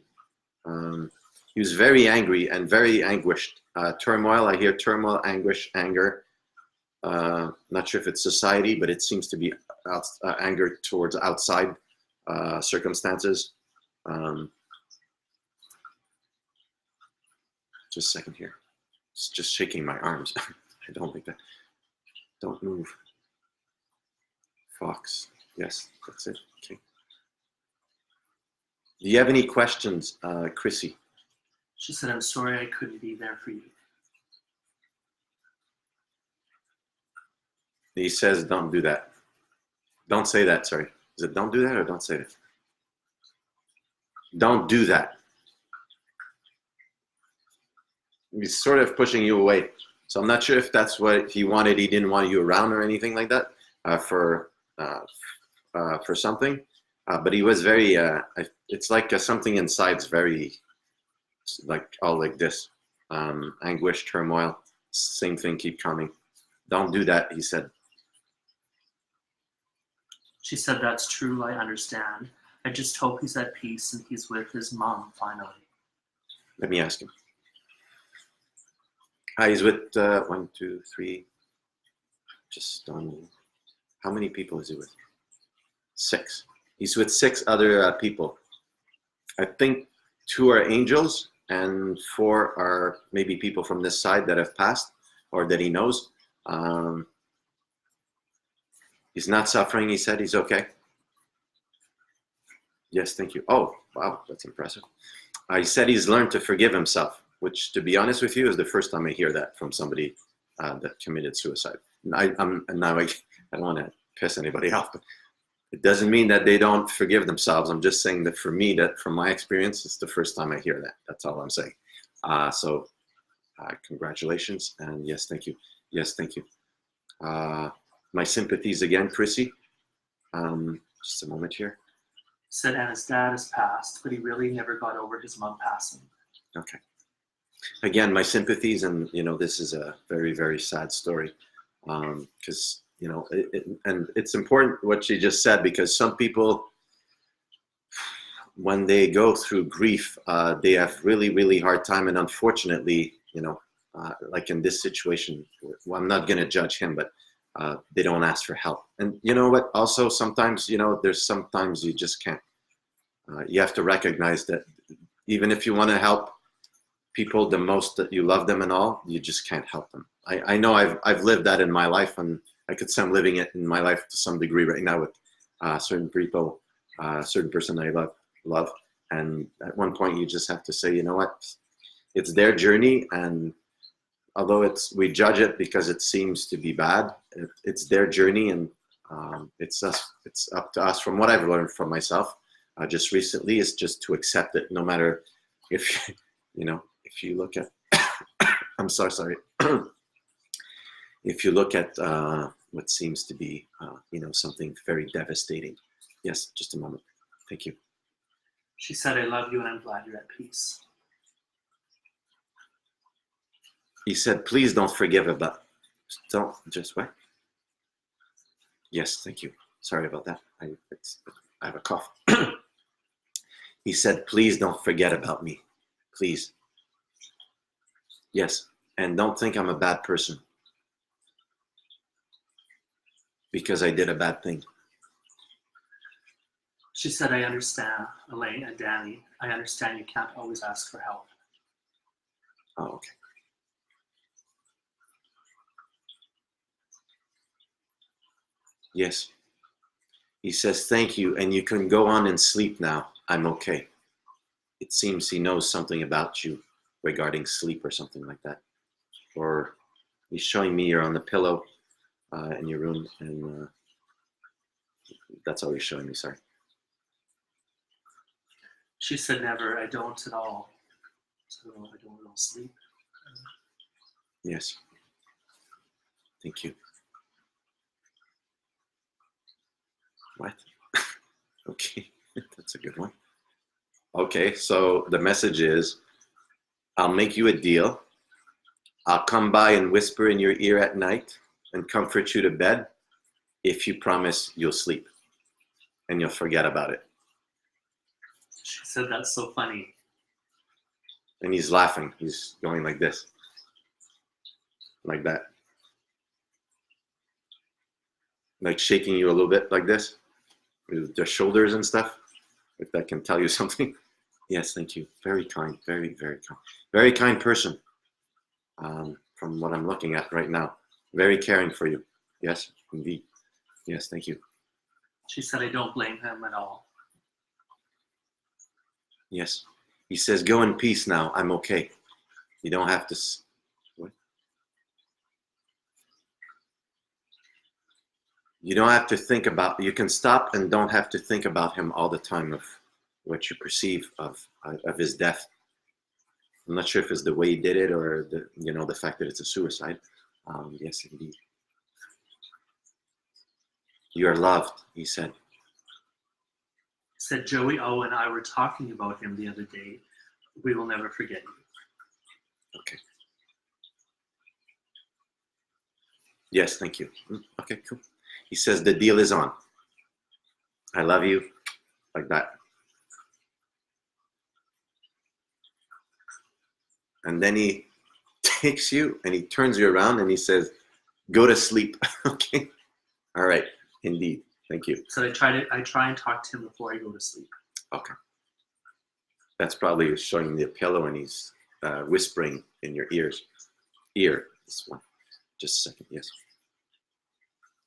He was very angry and very anguished. Turmoil, I hear turmoil, anguish, anger. Not sure if it's society, but it seems to be anger towards outside circumstances. Just a second here. It's just shaking my arms. I don't like that. Don't move. Fox. Yes, that's it. Okay. Do you have any questions, Chrissy? She said, I'm sorry I couldn't be there for you. He says, don't do that. Don't say that, sorry. Is it don't do that or don't say that? Don't do that. He's sort of pushing you away. So I'm not sure if that's what he wanted. He didn't want you around or anything like that for something. But he was very, it's like something inside's very, like all like this. Anguish, turmoil, same thing keep coming. Don't do that, he said. She said, that's true, I understand. I just hope he's at peace and he's with his mom finally. Let me ask him. He's with 1, 2, 3. Just don't. How many people is he with? 6. He's with 6 other people. I think 2 are angels and 4 are maybe people from this side that have passed or that he knows. He's not suffering, he said. He's okay. Yes, thank you. Oh, wow, that's impressive. He said he's learned to forgive himself, which, to be honest with you, is the first time I hear that from somebody that committed suicide. I don't want to piss anybody off, but it doesn't mean that they don't forgive themselves. I'm just saying that for me, that from my experience, it's the first time I hear that. That's all I'm saying. So congratulations, and yes, thank you. Yes, thank you. My sympathies again, Chrissy. Just a moment here. Said Anna's dad has passed, but he really never got over his mom passing. Okay. Again, my sympathies, and this is a very, very sad story, because and it's important what she just said, because some people, when they go through grief, they have really, really hard time, and unfortunately, like in this situation, well, I'm not going to judge him, but they don't ask for help. And you know what? Also, sometimes sometimes you just can't. You have to recognize that even if you want to help people the most that you love them and all, you just can't help them. I know I've lived that in my life, and I could say I'm living it in my life to some degree right now with certain people, certain person I love. And at one point you just have to say, you know what, it's their journey, and although we judge it because it seems to be bad, it's their journey, and it's up to us. From what I've learned from myself just recently, is just to accept it, no matter if if you look at I'm so sorry. If you look at what seems to be something very devastating. Yes, just a moment. Thank you. She said, I love you and I'm glad you're at peace. He said, please don't forgive about. Don't just what? Yes, thank you. Sorry about that. I have a cough. He said, please don't forget about me. Please. Yes. And don't think I'm a bad person because I did a bad thing. She said, I understand, Elaine and Danny. I understand you can't always ask for help. Oh, okay. Yes. He says, thank you, and you can go on and sleep now. I'm okay. It seems he knows something about you regarding sleep or something like that. Or he's showing me you're on the pillow in your room, and that's all he's showing me, sorry. She said, never, I don't at all. So I don't want to sleep. Yes. Thank you. What? Okay, that's a good one. Okay, so the message is, I'll make you a deal. I'll come by and whisper in your ear at night and comfort you to bed if you promise you'll sleep and you'll forget about it. She said, that's so funny. And he's laughing. He's going like this. Like that. Like shaking you a little bit like this. With their shoulders and stuff. If that can tell you something. Yes, thank you. Very kind. Very, very kind. Very kind person. From what I'm looking at right now. Very caring for you. Yes, indeed. Yes, thank you. She said, I don't blame him at all. Yes. He says, go in peace now. I'm okay. You don't have to... What? You don't have to think about... You can stop and don't have to think about him all the time of what you perceive of his death. I'm not sure if it's the way he did it or the fact that it's a suicide. Yes, indeed. You are loved, he said. He said, Joey O and I were talking about him the other day. We will never forget you. Okay. Yes, thank you. Okay, cool. He says, the deal is on. I love you. Like that. And then he takes you and he turns you around and he says, go to sleep. Okay. All right. Indeed. Thank you. So I try and talk to him before I go to sleep. Okay. That's probably showing the pillow and he's whispering in your ear. This one. Just a second. Yes.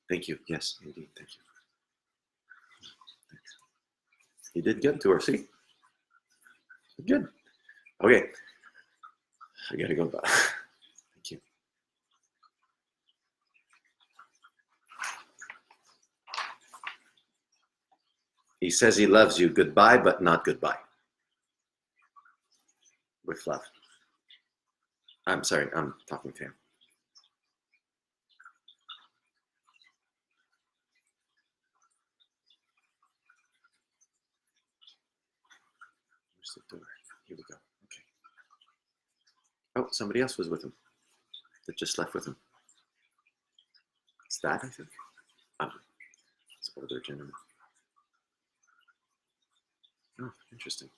Thank you. Yes, indeed. Thank you. You did good to her. See? Good. Okay. I gotta go back. Thank you. He says he loves you. Goodbye, but not goodbye. With love. I'm sorry, I'm talking to him. Where's the door? Here we go. Okay. Oh, somebody else was with him. That just left with him. It's that, I think. It's older gentleman. Oh, interesting.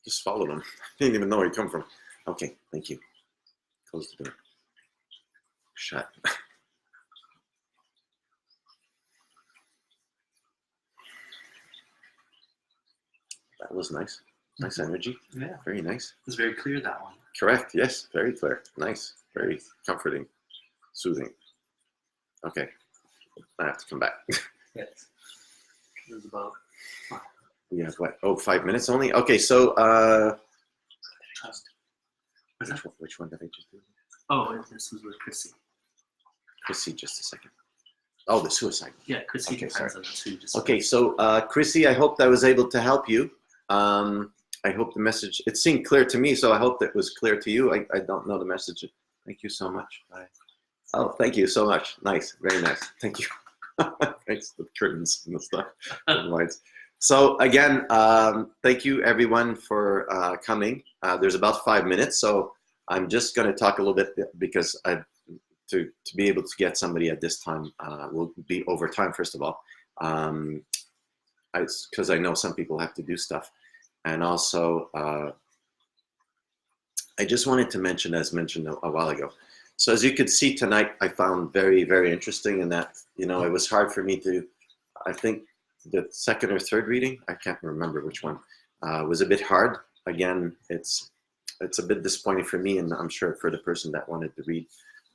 Just followed him. I didn't even know where he come from. Okay, thank you. Close the door. Shut. That was nice. Nice energy. Yeah. Very nice. It was very clear, that one. Correct. Yes. Very clear. Nice. Very comforting. Soothing. Okay. I have to come back. Yes. It was about... We have what? Oh, 5 minutes only? Okay, so Trust. which one did I just do? Oh, this was with Chrissy. Chrissy, just a second. Oh, the suicide. Yeah, Chrissy Okay, depends sorry. on us. Who just Okay, so Chrissy, I hope I was able to help you. I hope the message, it seemed clear to me, so I hope that was clear to you. I don't know the message. Thank you so much. Bye. Oh, thank you so much. Nice, very nice. Thank you. Thanks for the curtains and the stuff. The lights. So again, thank you everyone for coming. There's about 5 minutes, so I'm just going to talk a little bit because to be able to get somebody at this time will be over time, first of all, because I know some people have to do stuff. And also, I just wanted to mention, as mentioned a while ago, so as you could see tonight, I found very, very interesting in that, it was hard for me to, I think the second or third reading, I can't remember which one, was a bit hard. Again, it's a bit disappointing for me, and I'm sure for the person that wanted to read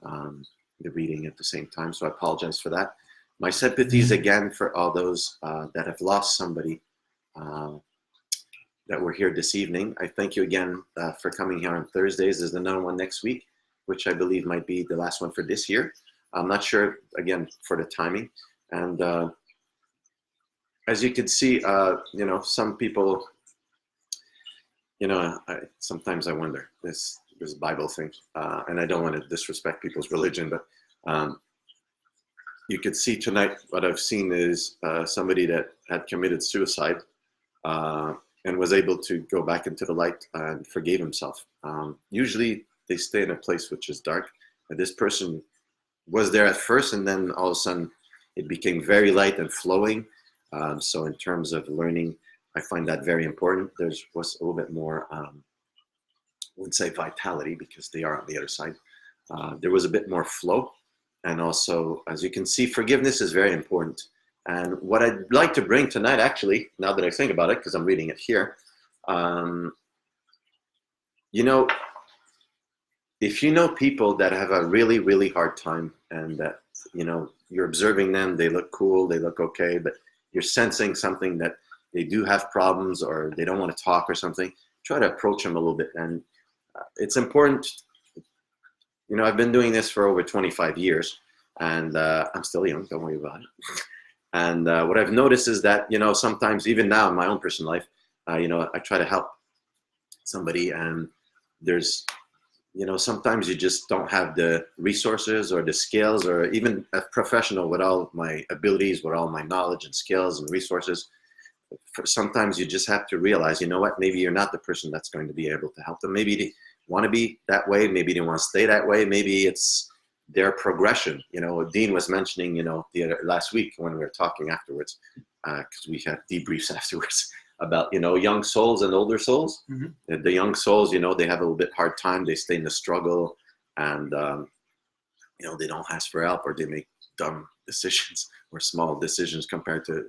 the reading at the same time, so I apologize for that. My sympathies again for all those that have lost somebody that were here this evening. I thank you again for coming here on Thursdays. There's another one next week, which I believe might be the last one for this year. I'm not sure, again, for the timing. And as you can see, some people, sometimes I wonder, this Bible thing, and I don't want to disrespect people's religion, but you could see tonight what I've seen is somebody that had committed suicide and was able to go back into the light and forgave himself. Usually they stay in a place which is dark. And this person was there at first, and then all of a sudden it became very light and flowing. So in terms of learning, I find that very important. There was a little bit more, I wouldn't say vitality because they are on the other side. There was a bit more flow. And also, as you can see, forgiveness is very important. And what I'd like to bring tonight, actually, now that I think about it, because I'm reading it here, if you know people that have a really, really hard time and that, you're observing them, they look cool, they look okay, but you're sensing something that they do have problems or they don't want to talk or something, try to approach them a little bit. And it's important. I've been doing this for over 25 years and I'm still young, don't worry about it. And what I've noticed is that, sometimes even now in my own personal life, I try to help somebody and there's, sometimes you just don't have the resources or the skills or even a professional with all my abilities, with all my knowledge and skills and resources. Sometimes you just have to realize, maybe you're not the person that's going to be able to help them. Maybe they want to be that way. Maybe they want to stay that way. Maybe it's their progression. Dean was mentioning, last week when we were talking afterwards, because we had debriefs afterwards about, young souls and older souls. Mm-hmm. The young souls, they have a little bit hard time. They stay in the struggle and, they don't ask for help or they make dumb decisions or small decisions compared to,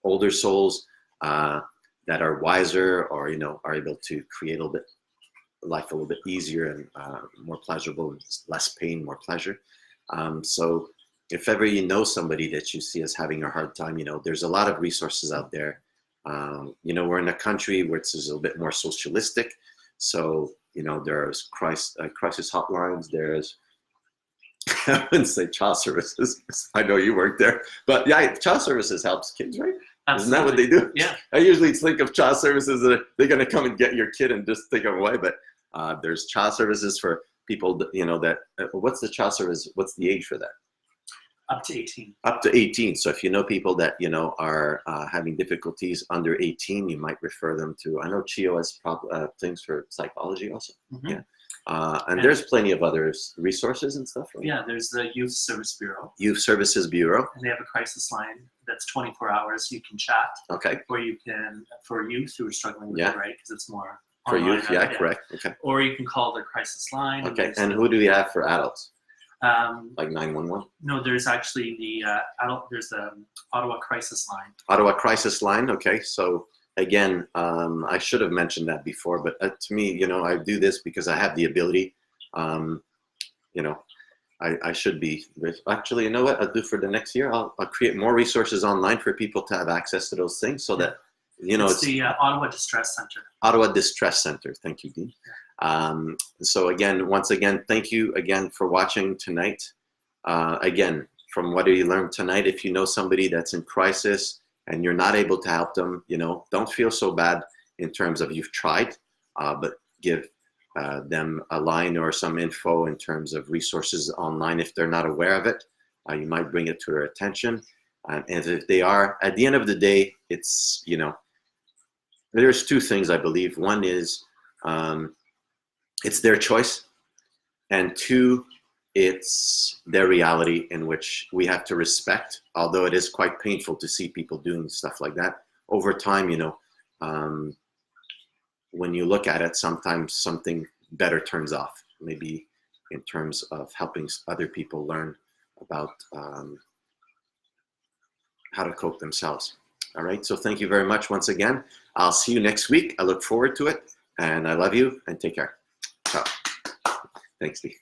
older souls that are wiser or, are able to create a little bit life a little bit easier and more pleasurable, less pain, more pleasure. So if ever you know somebody that you see as having a hard time, there's a lot of resources out there. We're in a country where it's a little bit more socialistic. So, there's crisis hotlines, there's, I wouldn't say child services. I know you work there, but yeah, child services helps kids, right? Absolutely. Isn't that what they do? Yeah. I usually think of child services that they're going to come and get your kid and just take them away, but there's child services for people that, what's the child service? What's the age for that? Up to 18. Up to 18. So if you know people that, are having difficulties under 18, you might refer them to, I know CHIO has things for psychology also. Mm-hmm. Yeah. And there's plenty of other resources and stuff. Right? Yeah, there's the Youth Service Bureau. Youth Services Bureau. And they have a crisis line that's 24 hours. You can chat. Okay. Or you can, for youth who are struggling with it, right? Because it's more for youth, correct. Okay. Or you can call the crisis line. Okay, and who do we have for adults? Like 911? No, there's actually the there's the Ottawa Crisis Line. Ottawa Crisis Line, okay. So again, I should have mentioned that before, but to me, I do this because I have the ability. I should be, actually, you know what I'll do for the next year? I'll create more resources online for people to have access to those things so that, it's the Ottawa Distress Center. Ottawa Distress Center, thank you, Dean. So again, once again, thank you again for watching tonight. Again, from what you learned tonight, if you know somebody that's in crisis and you're not able to help them, don't feel so bad in terms of you've tried, but give them a line or some info in terms of resources online. If they're not aware of it, you might bring it to their attention. And if they are, at the end of the day, it's, there's two things I believe. One is it's their choice, and two, it's their reality in which we have to respect, although it is quite painful to see people doing stuff like that. Over time, when you look at it, sometimes something better turns off, maybe in terms of helping other people learn about how to cope themselves. All right, so thank you very much once again. I'll see you next week. I look forward to it, and I love you, and take care. Ciao. Thanks, Steve.